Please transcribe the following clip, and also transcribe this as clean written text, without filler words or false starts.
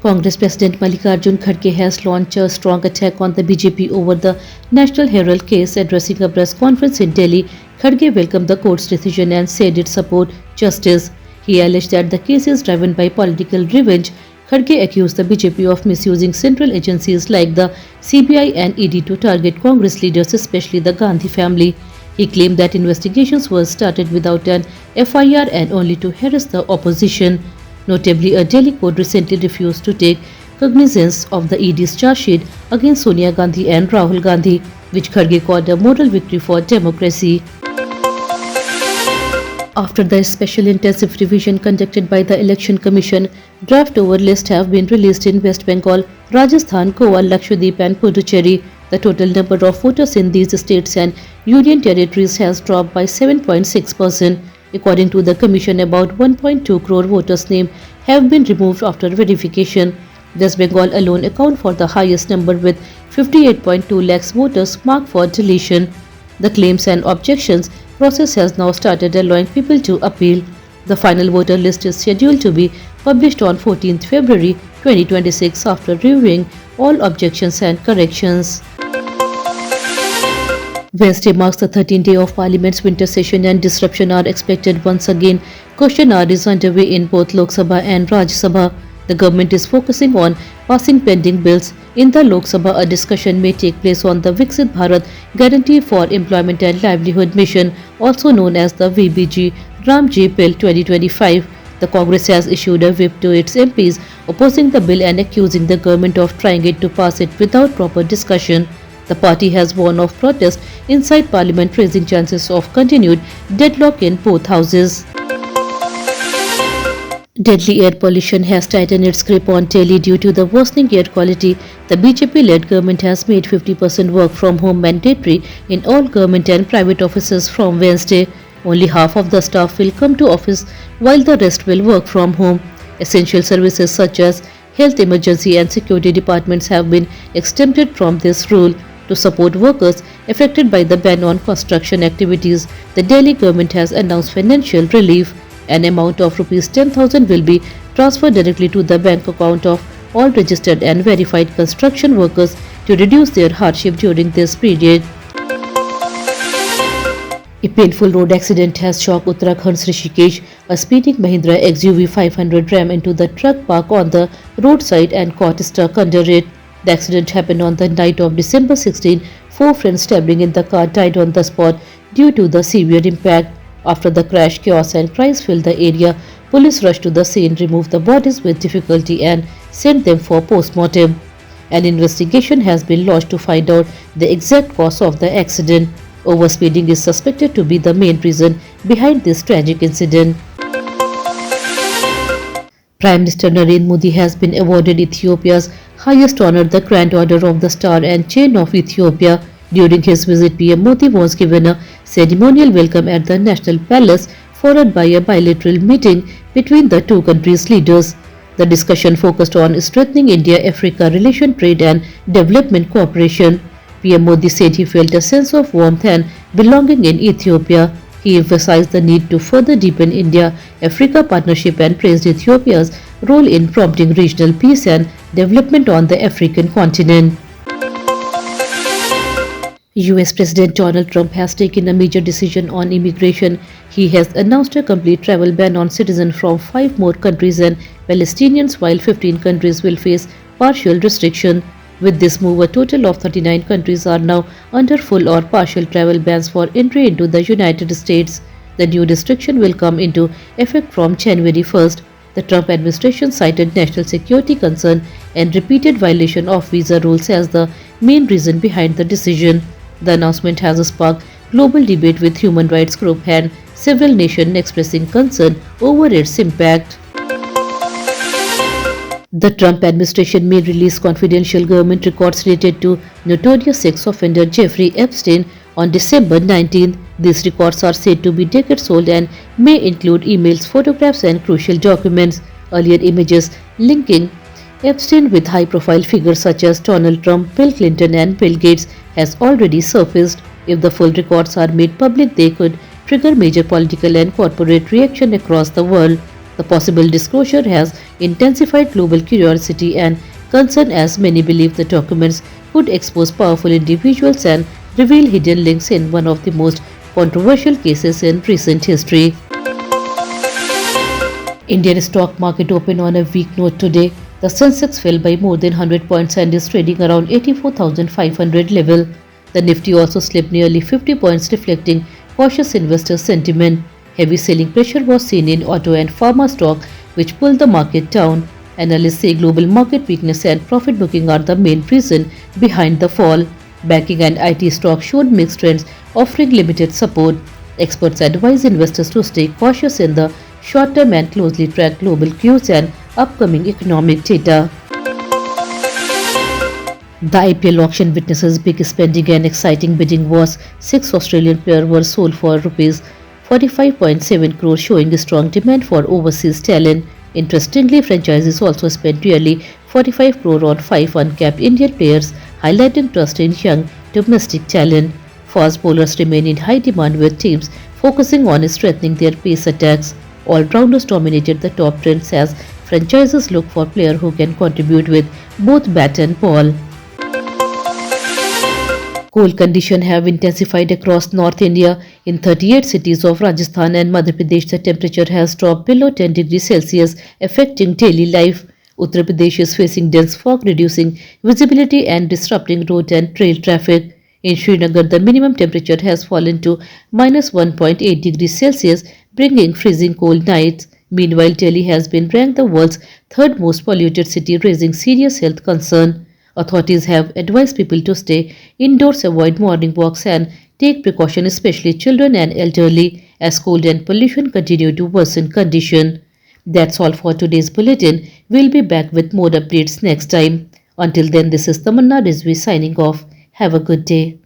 Congress President Mallikarjun Kharge has launched a strong attack on the BJP over the National Herald case. Addressing a press conference in Delhi, Kharge welcomed the court's decision and said it support justice. He alleged that the case is driven by political revenge. Kharge accused the BJP of misusing central agencies like the CBI and ED to target Congress leaders, especially the Gandhi family. He claimed that investigations were started without an FIR and only to harass the opposition. Notably, a Delhi court recently refused to take cognizance of the ED's charge sheet against Sonia Gandhi and Rahul Gandhi, which Kharge called a moral victory for democracy. After the special intensive revision conducted by the Election Commission, draft over list have been released in West Bengal, Rajasthan, Goa, Lakshadweep and Puducherry. The total number of voters in these states and union territories has dropped by 7.6%. According to the Commission, about 1.2 crore voters' names have been removed after verification. West Bengal alone accounts for the highest number with 58.2 lakhs voters marked for deletion. The claims and objections process has now started, allowing people to appeal. The final voter list is scheduled to be published on 14th February 2026 after reviewing all objections and corrections. Wednesday marks the 13th day of Parliament's winter session and disruption are expected once again. Question hour is underway in both Lok Sabha and Rajya Sabha. The government is focusing on passing pending bills. In the Lok Sabha, a discussion may take place on the Viksit Bharat Guarantee for Employment and Livelihood Mission, also known as the VBG Ramji Bill 2025. The Congress has issued a whip to its MPs opposing the bill and accusing the government of trying it to pass it without proper discussion. The party has warned of protest inside Parliament, raising chances of continued deadlock in both houses. Deadly air pollution has tightened its grip on Delhi due to the worsening air quality. The BJP-led government has made 50% work from home mandatory in all government and private offices from Wednesday. Only half of the staff will come to office while the rest will work from home. Essential services such as health, emergency and security departments have been exempted from this rule. To support workers affected by the ban on construction activities, the Delhi government has announced financial relief. An amount of Rs 10,000 will be transferred directly to the bank account of all registered and verified construction workers to reduce their hardship during this period. A painful road accident has shocked Uttarakhand's Rishikesh. A speeding Mahindra XUV 500 ram into the truck park on the roadside and caught stuck under it. The accident happened on the night of December 16. 4 friends traveling in the car died on the spot due to the severe impact. After the crash, chaos and cries filled the area. Police rushed to the scene, removed the bodies with difficulty and sent them for post-mortem. An investigation has been launched to find out the exact cause of the accident. Overspeeding is suspected to be the main reason behind this tragic incident. Prime Minister Narendra Modi has been awarded Ethiopia's highest honor, the Grand Order of the Star and Chain of Ethiopia. During his visit, PM Modi was given a ceremonial welcome at the National Palace, followed by a bilateral meeting between the two countries' leaders. The discussion focused on strengthening India-Africa relation, trade and development cooperation. PM Modi said he felt a sense of warmth and belonging in Ethiopia. He emphasized the need to further deepen India-Africa partnership and praised Ethiopia's role in promoting regional peace and development on the African continent. US President Donald Trump has taken a major decision on immigration. He has announced a complete travel ban on citizens from 5 more countries and Palestinians, while 15 countries will face partial restriction. With this move, a total of 39 countries are now under full or partial travel bans for entry into the United States. The new restriction will come into effect from January 1st. The Trump administration cited national security concern and repeated violation of visa rules as the main reason behind the decision. The announcement has sparked global debate, with human rights groups and several nations expressing concern over its impact. The Trump administration may release confidential government records related to notorious sex offender Jeffrey Epstein on December 19. These records are said to be decades old and may include emails, photographs and crucial documents. Earlier images linking Epstein with high-profile figures such as Donald Trump, Bill Clinton and Bill Gates has already surfaced. If the full records are made public, they could trigger major political and corporate reaction across the world. The possible disclosure has intensified global curiosity and concern, as many believe the documents could expose powerful individuals and reveal hidden links in one of the most controversial cases in recent history. Indian stock market opened on a weak note today. The Sensex fell by more than 100 points and is trading around 84,500 level. The Nifty also slipped nearly 50 points, reflecting cautious investor sentiment. Heavy selling pressure was seen in auto and pharma stock, which pulled the market down. Analysts say global market weakness and profit booking are the main reason behind the fall. Banking and IT stocks showed mixed trends, offering limited support. Experts advise investors to stay cautious in the short term and closely track global cues and upcoming economic data. The IPL auction witnesses big spending and exciting bidding wars. Six Australian players were sold for rupees 45.7 crore, showing a strong demand for overseas talent. Interestingly, franchises also spent nearly 45 crore on five uncapped Indian players, highlighting trust in young domestic talent. Fast bowlers remain in high demand, with teams focusing on strengthening their pace attacks. All-rounders dominated the top trends as franchises look for players who can contribute with both bat and ball. Cold conditions have intensified across North India. In 38 cities of Rajasthan and Madhya Pradesh, the temperature has dropped below 10 degrees Celsius, affecting daily life. Uttar Pradesh is facing dense fog, reducing visibility and disrupting road and trail traffic. In Srinagar, the minimum temperature has fallen to minus 1.8 degrees Celsius, bringing freezing cold nights. Meanwhile, Delhi has been ranked the world's third most polluted city, raising serious health concern. Authorities have advised people to stay indoors, avoid morning walks, and take precaution, especially children and elderly, as cold and pollution continue to worsen condition. That's all for today's bulletin. We'll be back with more updates next time. Until then, this is Tamanna Rizvi signing off. Have a good day.